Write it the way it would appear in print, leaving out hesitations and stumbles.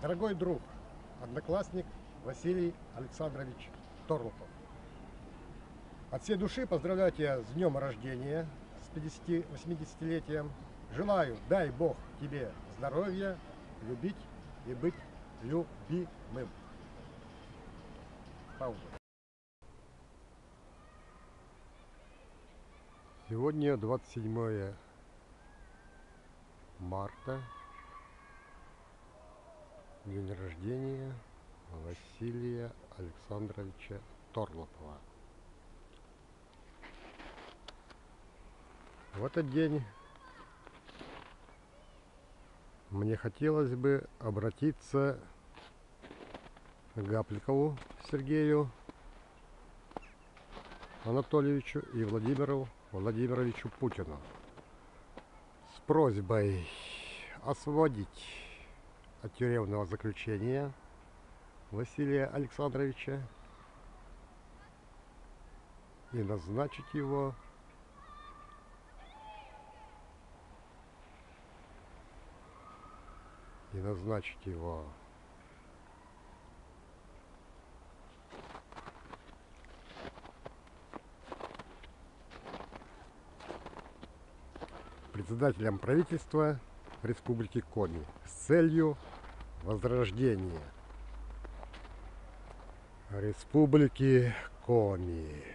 Дорогой друг, одноклассник Василий Александрович Торлупов. От всей души поздравляю тебя с днем рождения, с 50-80-летием. Желаю, дай Бог тебе здоровья, любить и быть любимым. Пауза. Сегодня 27 марта, день рождения Василия Александровича Торлупова. В этот день мне хотелось бы обратиться к Гапликову Сергею Анатольевичу и Владимиру Владимировичу Путину с просьбой освободить от тюремного заключения Василия Александровича и назначить его председателем правительства Республики Коми с целью возрождения Республики Коми.